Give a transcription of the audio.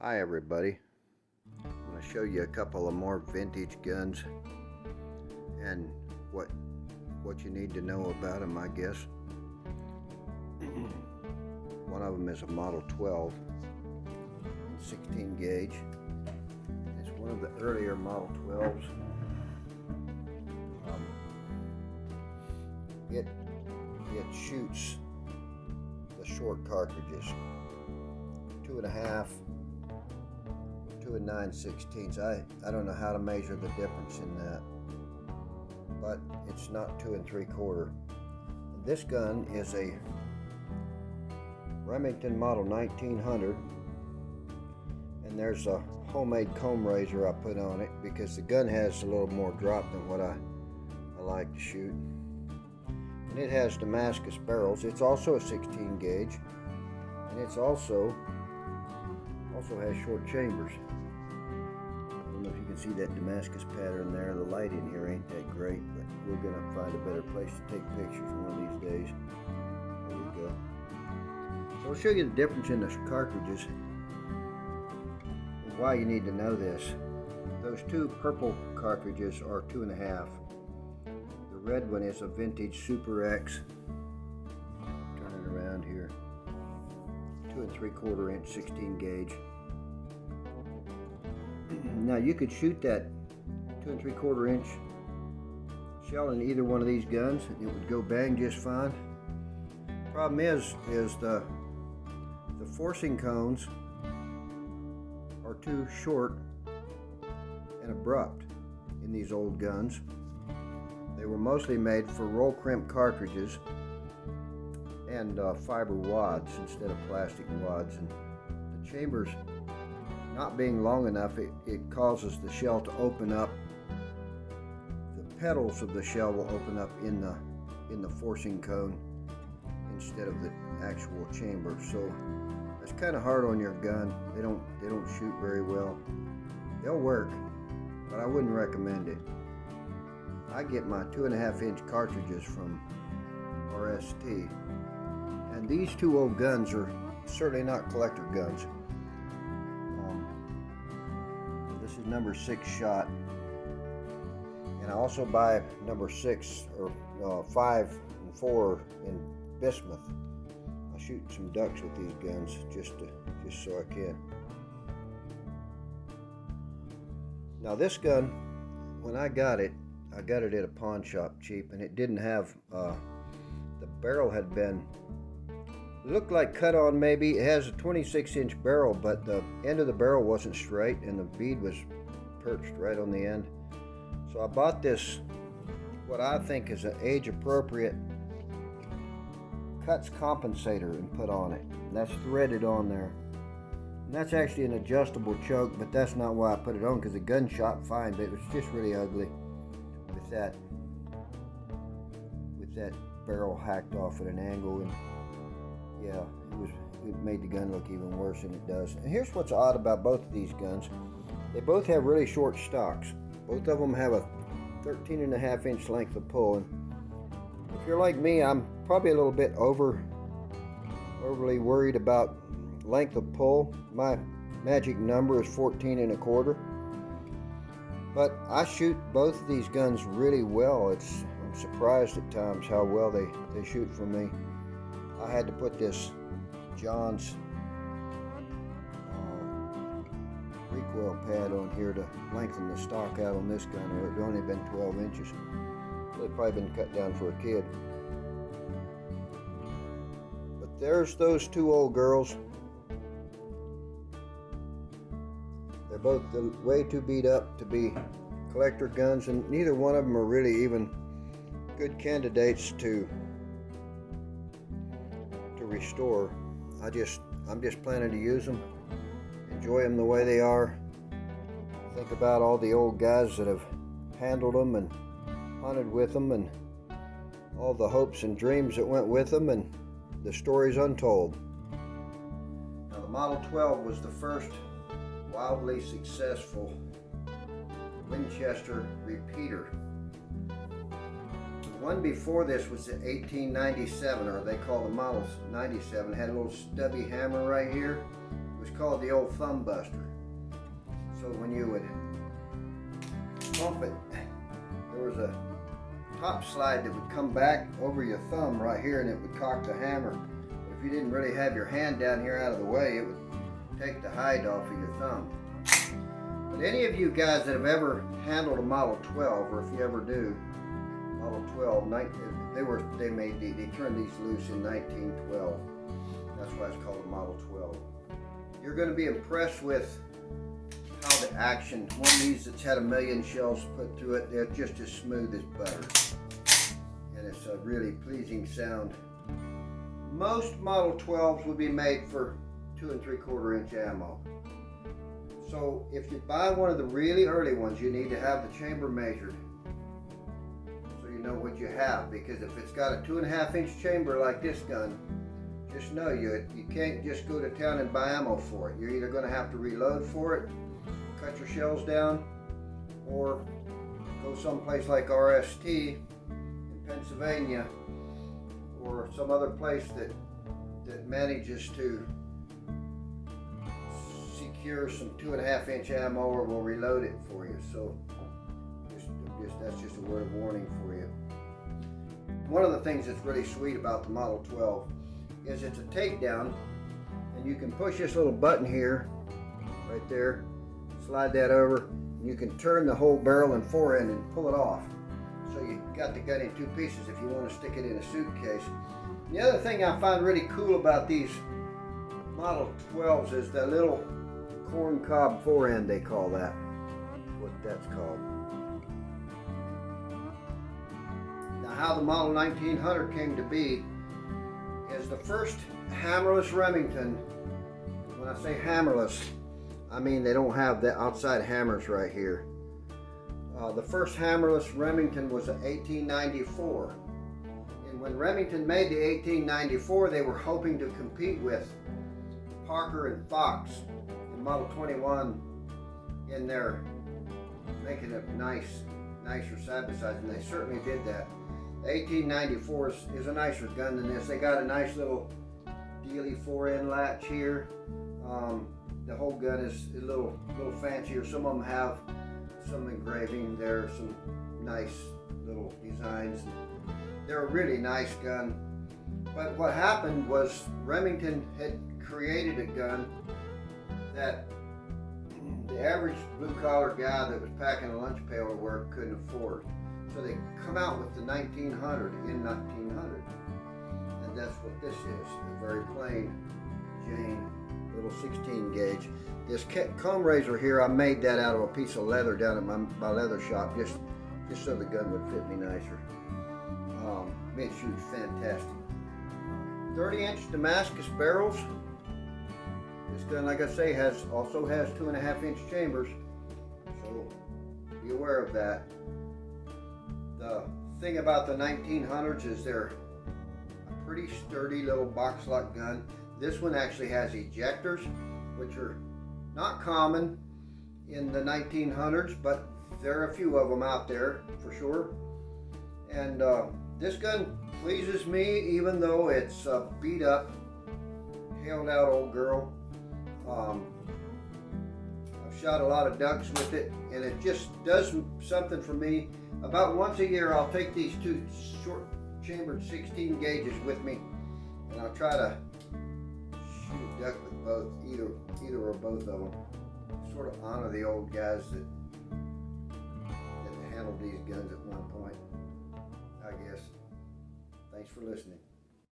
Hi everybody, I'm going to show you a couple of more vintage guns and what you need to know about them, I guess. One of them is a Model 12 16 gauge. It's one of the earlier Model 12s. It shoots the short cartridges, 2.5, 2 9/16. I don't know how to measure the difference in that, but it's not 2 3/4. This gun is a Remington Model 1900, and there's a homemade comb razor I put on it because the gun has a little more drop than what I like to shoot. And it has Damascus barrels. It's also a 16 gauge, and it's also has short chambers. I don't know if you can see that Damascus pattern there. The light in here ain't that great, but we're gonna find a better place to take pictures one of these days. There we go. So I'll show you the difference in the cartridges and why you need to know this. Those two purple cartridges are 2.5. The red one is a vintage Super X. Turn it around here. 2 3/4 inch 16 gauge. Now you could shoot that 2 3/4 inch shell in either one of these guns. It would go bang just fine. Problem is the forcing cones are too short and abrupt in these old guns. They were mostly made for roll crimp cartridges and fiber wads instead of plastic wads, and the chambers not being long enough, it causes the shell to open up. The petals of the shell will open up in the forcing cone instead of the actual chamber. So it's kind of hard on your gun. They don't shoot very well. They'll work, but I wouldn't recommend it. I get my 2.5 inch cartridges from RST, and these two old guns are certainly not collector guns. This is number 6 shot, and I also buy number 6 or 5 and 4 in bismuth. I shoot some ducks with these guns just so I can. Now this gun, when I got it at a pawn shop cheap, and it didn't have the barrel had been looked like cut on. Maybe it has a 26 inch barrel, but the end of the barrel wasn't straight and the bead was perched right on the end. So I bought this, what I think is an age appropriate cuts compensator, and put on it. And that's threaded on there. And that's actually an adjustable choke, but that's not why I put it on, because the gun shot fine, but it was just really ugly with that barrel hacked off at an angle. And yeah, it made the gun look even worse than it does. And here's what's odd about both of these guns. They both have really short stocks. Both of them have a 13.5 inch length of pull. And if you're like me, I'm probably a little bit overly worried about length of pull. My magic number is 14 1/4. But I shoot both of these guns really well. I'm surprised at times how well they shoot for me. I had to put this John's recoil pad on here to lengthen the stock out on this gun, or it would only been 12 inches. They've probably been cut down for a kid. But there's those two old girls. They're both way too beat up to be collector guns, and neither one of them are really even good candidates to restore. I'm just planning to use them, enjoy them the way they are. Think about all the old guys that have handled them and hunted with them, and all the hopes and dreams that went with them, and the stories untold. Now the Model 12 was the first wildly successful Winchester repeater. The one before this was the 1897, or they call the Model 97. It had a little stubby hammer right here. It was called the old thumb buster. So when you would pump it, there was a top slide that would come back over your thumb right here, and it would cock the hammer. If you didn't really have your hand down here out of the way, it would take the hide off of your thumb. But any of you guys that have ever handled a Model 12, or if you ever do, Model 12, they turned these loose in 1912. That's why it's called a Model 12. You're going to be impressed with how the action, one of these that's had 1 million shells put through it, they're just as smooth as butter. And it's a really pleasing sound. Most Model 12s would be made for 2 3/4 inch ammo. So if you buy one of the really early ones, you need to have the chamber measured so you know what you have, because if it's got a 2.5 inch chamber like this gun, just know you can't just go to town and buy ammo for it. You're either going to have to reload for it, cut your shells down, or go someplace like RST in Pennsylvania, or some other place that manages to secure some 2.5 inch ammo, or will reload it for you. So that's just a word of warning for you. One of the things that's really sweet about the Model 12 is it's a takedown, and you can push this little button here, right there, slide that over, and you can turn the whole barrel and forend and pull it off. So you got the gun in 2 pieces if you want to stick it in a suitcase. The other thing I find really cool about these Model 12s is that little corn cob forend, they call that. What that's called. Now, how the Model 1900 came to be is the first hammerless Remington. When I say hammerless, I mean they don't have the outside hammers right here. The first hammerless Remington was in 1894. And when Remington made the 1894, they were hoping to compete with Parker and Fox in Model 21 in their making it nicer side by side, and they certainly did that. The 1894 is a nicer gun than this. They got a nice little dealy forend latch here. The whole gun is a little fancier. Some of them have some engraving. There are some nice little designs. They're a really nice gun. But what happened was Remington had created a gun that the average blue-collar guy that was packing a lunch pail to work couldn't afford. So they come out with the 1900 in 1900. And that's what this is, a very plain Jane little 16 gauge. This comb razor here, I made that out of a piece of leather down at my leather shop, just so the gun would fit me nicer. It shoots fantastic. 30-inch Damascus barrels. This gun, like I say, also has 2.5 inch chambers, so be aware of that. The thing about the 1900s is they're a pretty sturdy little box lock gun. This one actually has ejectors, which are not common in the 1900s, but there are a few of them out there for sure. And this gun pleases me, even though it's a beat up, held out old girl. I've shot a lot of ducks with it, and it just does something for me. About once a year, I'll take these 2 short chambered 16 gauges with me, and I'll try to shoot a duck with both, either or both of them. Sort of honor the old guys that handled these guns at one point, I guess. Thanks for listening.